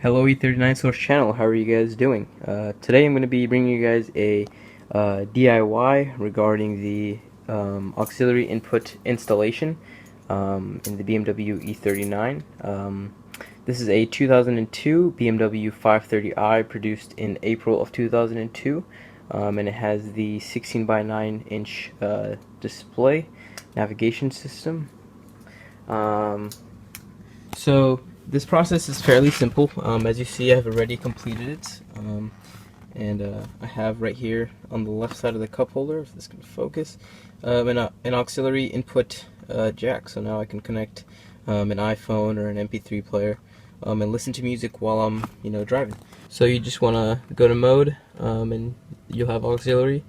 Hello E39 Source channel, how are you guys doing? Today I'm going to be bringing you guys a DIY regarding the auxiliary input installation in the BMW E39. This is a 2002 BMW 530i produced in April of 2002, and it has the 16 by 9 inch display navigation system. So this process is fairly simple. As you see, I have already completed it, and I have right here on the left side of the cup holder, if this can focus, an auxiliary input jack. So now I can connect an iPhone or an MP3 player and listen to music while I'm driving. So you just want to go to mode, and you'll have auxiliary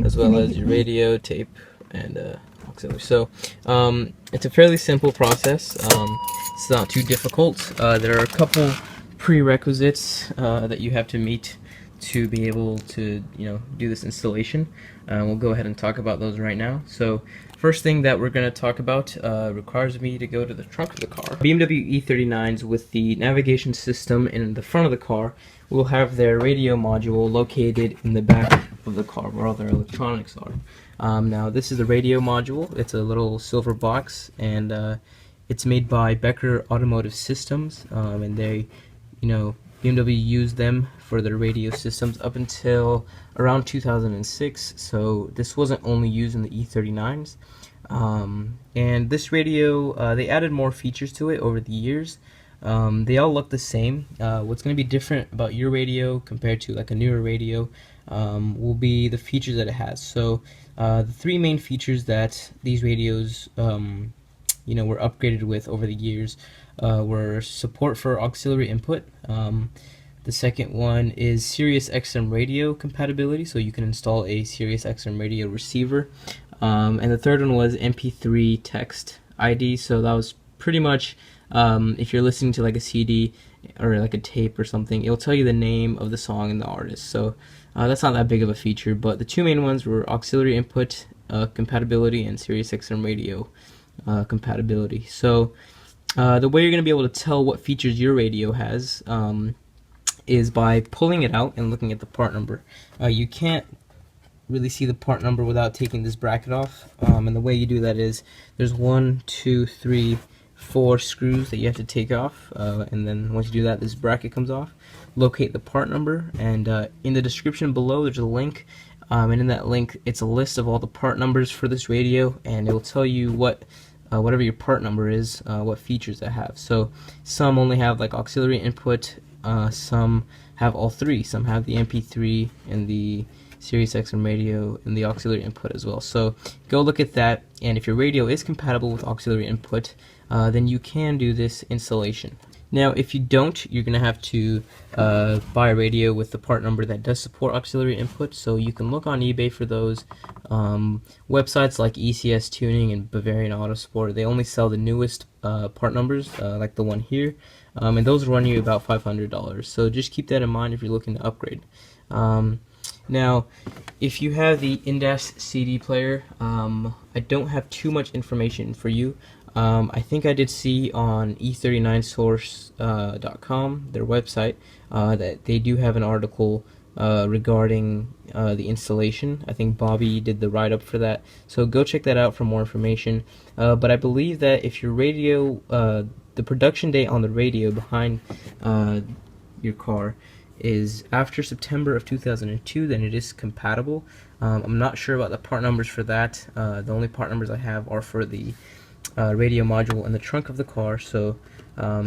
as well as your radio, tape, and auxiliary. So it's a fairly simple process. It's not too difficult. There are a couple prerequisites that you have to meet to be able to do this installation. We'll go ahead and talk about those right now. So first thing that we're going to talk about requires me to go to the trunk of the car. BMW E39s with the navigation system in the front of the car will have their radio module located in the back of the car where all their electronics are. Now this is the radio module. It's a little silver box, and it's made by Becker Automotive Systems, and they, BMW used them for their radio systems up until around 2006. So this wasn't only used in the E39s. And this radio, they added more features to it over the years. They all look the same. What's going to be different about your radio compared to like a newer radio will be the features that it has. So the three main features that these radios were upgraded with over the years were support for auxiliary input. The second one is Sirius XM radio compatibility, so you can install a Sirius XM radio receiver. And the third one was MP3 text ID, so that was pretty much if you're listening to like a CD or like a tape or something, it'll tell you the name of the song and the artist. So that's not that big of a feature, but the two main ones were auxiliary input compatibility and Sirius XM radio compatibility. So the way you're going to be able to tell what features your radio has is by pulling it out and looking at the part number. You can't really see the part number without taking this bracket off, and the way you do that is there's 1, 2, 3, 4 screws that you have to take off, and then once you do that, this bracket comes off. Locate the part number, and in the description below there's a link, and in that link it's a list of all the part numbers for this radio, and it will tell you what whatever your part number is, what features it have. So some only have like auxiliary input, some have all three. Some have the MP3 and the Sirius XM radio and the auxiliary input as well. So go look at that, and if your radio is compatible with auxiliary input, then you can do this installation. Now if you don't, you're going to have to buy a radio with the part number that does support auxiliary input, so you can look on eBay for those. Websites like ECS Tuning and Bavarian Autosport, they only sell the newest part numbers, like the one here, and those run you about $500, so just keep that in mind if you're looking to upgrade. Now if you have the Indas CD player, I don't have too much information for you. I think I did see on e39source.com, their website, that they do have an article regarding the installation. I think Bobby did the write-up for that, so go check that out for more information. But I believe that if your radio, the production date on the radio behind your car is after September of 2002, then it is compatible. I'm not sure about the part numbers for that. The only part numbers I have are for the radio module in the trunk of the car, so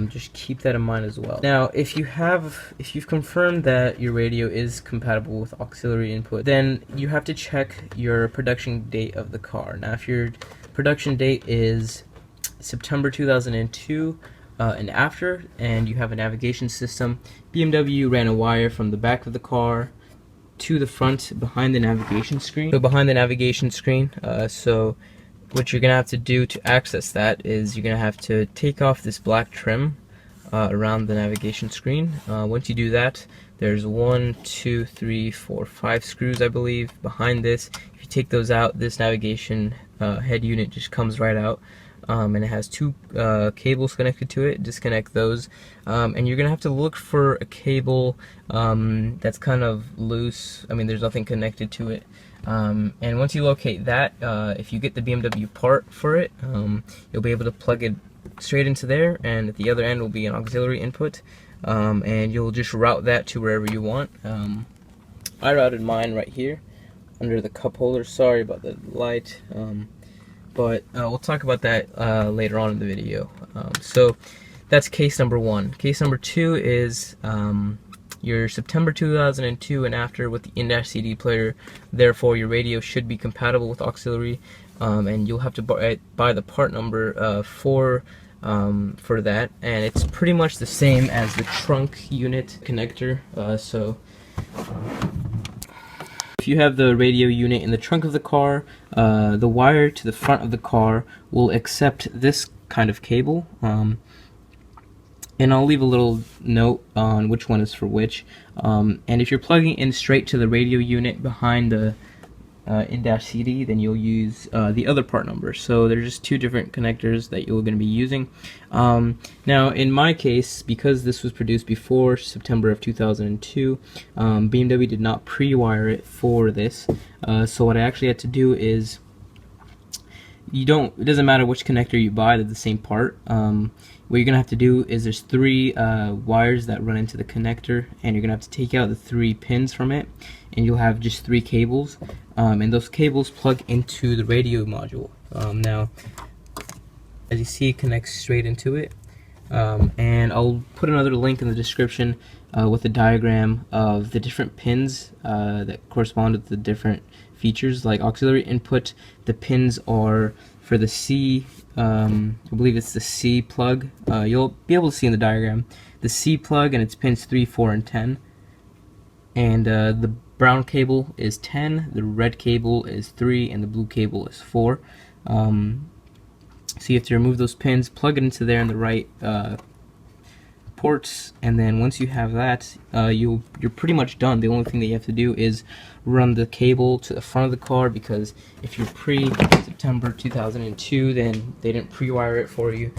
just keep that in mind as well. Now if you've confirmed that your radio is compatible with auxiliary input, then you have to check your production date of the car. Now if your production date is September 2002 and after, and you have a navigation system, BMW ran a wire from the back of the car to the front behind the navigation screen. So behind the navigation screen, so what you're gonna have to do to access that is you're gonna have to take off this black trim around the navigation screen. Once you do that, there's 1, 2, 3, 4, 5 screws, I believe, behind this. If you take those out, this navigation head unit just comes right out. and it has two cables connected to it. Disconnect those, and you're gonna have to look for a cable that's kind of loose. I mean, there's nothing connected to it. And once you locate that, if you get the BMW part for it, you'll be able to plug it straight into there, and at the other end will be an auxiliary input, and you'll just route that to wherever you want. I routed mine right here under the cup holder. Sorry about the light, but we'll talk about that later on in the video. So that's case number one. Case number two is your September 2002 and after with the in-dash CD player. Therefore, your radio should be compatible with auxiliary, and you'll have to buy the part number for that, and it's pretty much the same as the trunk unit connector. So if you have the radio unit in the trunk of the car, the wire to the front of the car will accept this kind of cable, and I'll leave a little note on which one is for which. And if you're plugging in straight to the radio unit behind the in-dash CD, then you'll use the other part number. So there's just two different connectors that you're going to be using. Now in my case, because this was produced before September of 2002, BMW did not pre-wire it for this. So what I actually had to do is, it doesn't matter which connector you buy, they're the same part. What you're gonna have to do is, there's three wires that run into the connector, and you're gonna have to take out the three pins from it, and you'll have just three cables, and those cables plug into the radio module. Now, as you see, it connects straight into it, and I'll put another link in the description with a diagram of the different pins that correspond with the different features. Like auxiliary input, the pins are for the C, I believe it's the C plug. You'll be able to see in the diagram the C plug, and it's pins 3, 4, and 10. And the brown cable is 10, the red cable is 3, and the blue cable is 4. So you have to remove those pins, plug it into there in the right ports, and then once you have that, you're pretty much done. The only thing that you have to do is run the cable to the front of the car, because if you're pre-September 2002, then they didn't pre-wire it for you.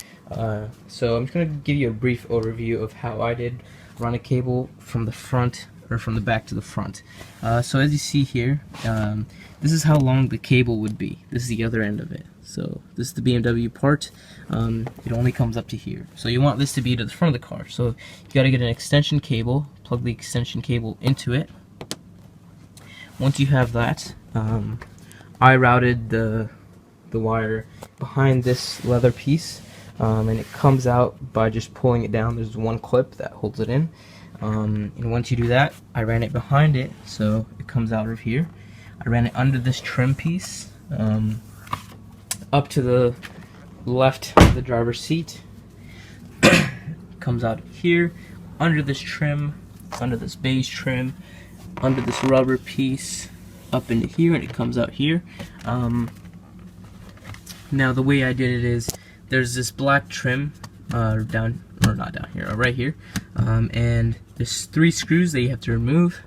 So I'm just going to give you a brief overview of how I did run a cable from the front, or from the back to the front. So as you see here, this is how long the cable would be. This is the other end of it. So this is the BMW part. It only comes up to here. So you want this to be to the front of the car. So you got to get an extension cable, plug the extension cable into it. Once you have that, I routed the wire behind this leather piece, and it comes out by just pulling it down. There's one clip that holds it in. And once you do that, I ran it behind it, so it comes out of here. I ran it under this trim piece, up to the left of the driver's seat. Comes out here, under this trim, under this beige trim, under this rubber piece, up into here, and it comes out here. Now the way I did it is, there's this black trim right here, and there's 3 screws that you have to remove.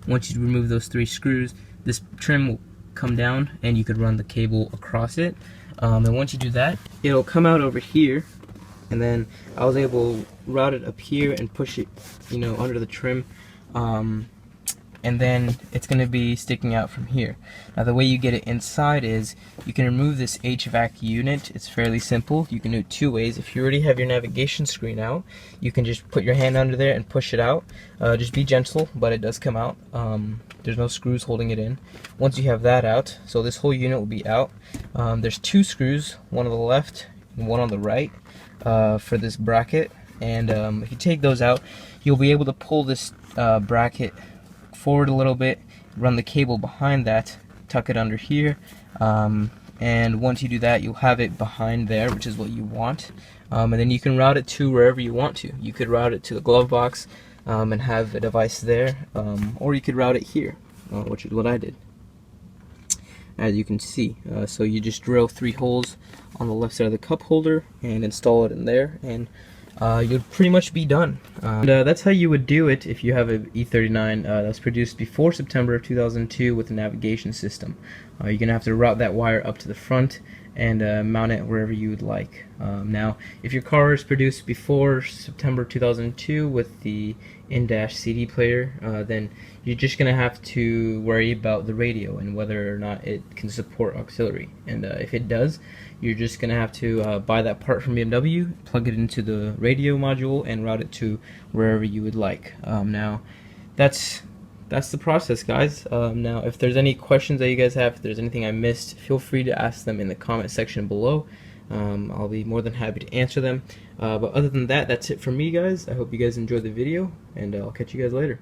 Once you remove those 3 screws, this trim will come down, and you could run the cable across it. And once you do that, it'll come out over here, and then I was able to route it up here and push it, under the trim, and then it's going to be sticking out from here. Now the way you get it inside is, you can remove this HVAC unit. It's fairly simple. You can do it 2 ways. If you already have your navigation screen out, you can just put your hand under there and push it out. Just be gentle, but it does come out. There's no screws holding it in. Once you have that out, so this whole unit will be out. There's 2 screws, one on the left and one on the right, for this bracket. And if you take those out, you'll be able to pull this bracket forward a little bit, run the cable behind that, tuck it under here, and once you do that, you'll have it behind there, which is what you want. And then you can route it to wherever you want to. You could route it to the glove box and have a device there, or you could route it here, which is what I did, as you can see. So you just drill 3 holes on the left side of the cup holder and install it in there, and you'd pretty much be done. And that's how you would do it if you have an E39 that's produced before September of 2002 with a navigation system. You're going to have to route that wire up to the front, and mount it wherever you would like. Now, if your car is produced before September 2002 with the in-dash CD player, then you're just going to have to worry about the radio and whether or not it can support auxiliary. And if it does, you're just going to have to buy that part from BMW, plug it into the radio module, and route it to wherever you would like. Now, that's the process, guys. Now, if there's any questions that you guys have, if there's anything I missed, feel free to ask them in the comment section below. I'll be more than happy to answer them. But other than that, that's it from me, guys. I hope you guys enjoyed the video, and I'll catch you guys later.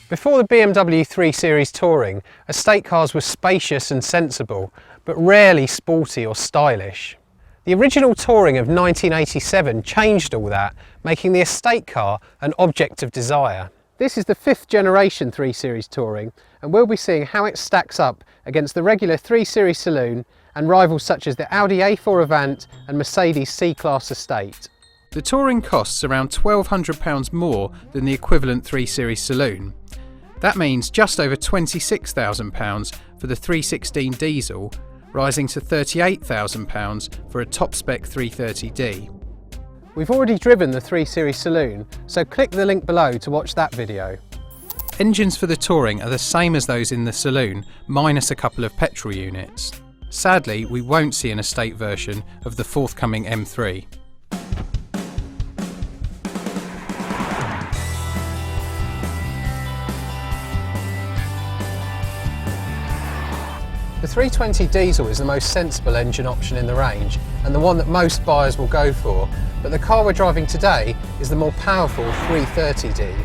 Before the BMW 3 Series Touring, estate cars were spacious and sensible, but rarely sporty or stylish. The original Touring of 1987 changed all that, making the estate car an object of desire. This is the 5th generation 3 Series Touring, and we'll be seeing how it stacks up against the regular 3 Series saloon and rivals such as the Audi A4 Avant and Mercedes C-Class estate. The Touring costs around £1,200 more than the equivalent 3 Series saloon. That means just over £26,000 for the 316 diesel, rising to £38,000 for a top-spec 330D. We've already driven the 3 Series saloon, so click the link below to watch that video. Engines for the Touring are the same as those in the saloon, minus a couple of petrol units. Sadly, we won't see an estate version of the forthcoming M3. The 320 diesel is the most sensible engine option in the range and the one that most buyers will go for, but the car we're driving today is the more powerful 330D.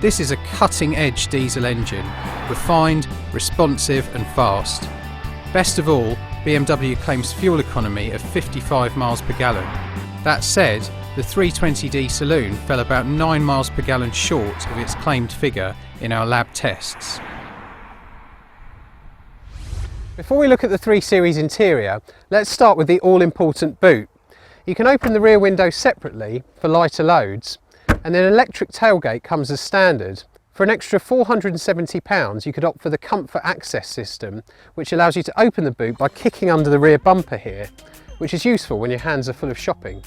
This is a cutting-edge diesel engine, refined, responsive and fast. Best of all, BMW claims fuel economy of 55 miles per gallon. That said, the 320D saloon fell about 9 miles per gallon short of its claimed figure in our lab tests. Before we look at the 3 Series interior, let's start with the all-important boot. You can open the rear window separately for lighter loads, and an electric tailgate comes as standard. For an extra £470, you could opt for the Comfort Access system, which allows you to open the boot by kicking under the rear bumper here, which is useful when your hands are full of shopping.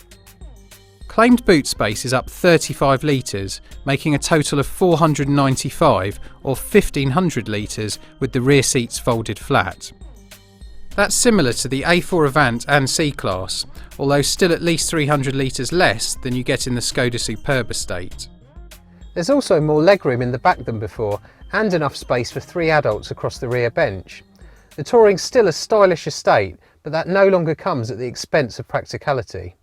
Claimed boot space is up 35 litres, making a total of 495 or 1500 litres with the rear seats folded flat. That's similar to the A4 Avant and C-Class, although still at least 300 litres less than you get in the Skoda Superb estate. There's also more legroom in the back than before, and enough space for 3 adults across the rear bench. The Touring's still a stylish estate, but that no longer comes at the expense of practicality.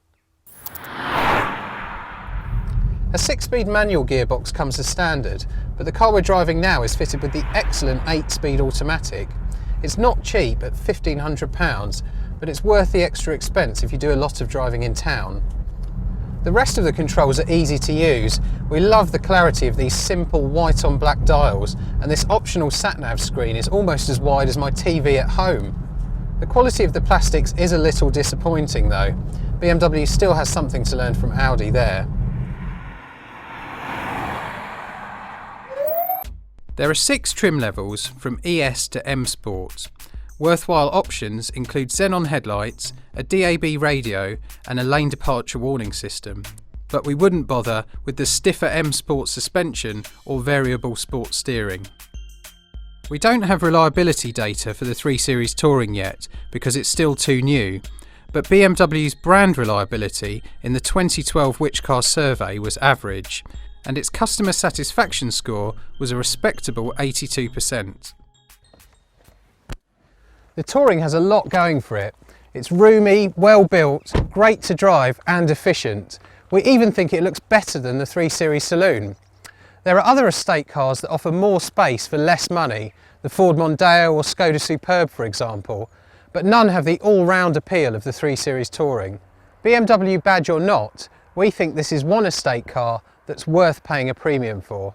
A 6-speed manual gearbox comes as standard, but the car we're driving now is fitted with the excellent 8-speed automatic. It's not cheap at £1,500, but it's worth the extra expense if you do a lot of driving in town. The rest of the controls are easy to use. We love the clarity of these simple white on black dials, and this optional sat-nav screen is almost as wide as my TV at home. The quality of the plastics is a little disappointing though. BMW still has something to learn from Audi there. There are 6 trim levels from ES to M Sport. Worthwhile options include xenon headlights, a DAB radio and a lane departure warning system. But we wouldn't bother with the stiffer M Sport suspension or variable sport steering. We don't have reliability data for the 3 Series Touring yet because it's still too new, but BMW's brand reliability in the 2012 Which Car survey was average, and its customer satisfaction score was a respectable 82%. The Touring has a lot going for it. It's roomy, well built, great to drive and efficient. We even think it looks better than the 3 Series saloon. There are other estate cars that offer more space for less money, the Ford Mondeo or Skoda Superb for example, but none have the all-round appeal of the 3 Series Touring. BMW badge or not, we think this is one estate car that's worth paying a premium for.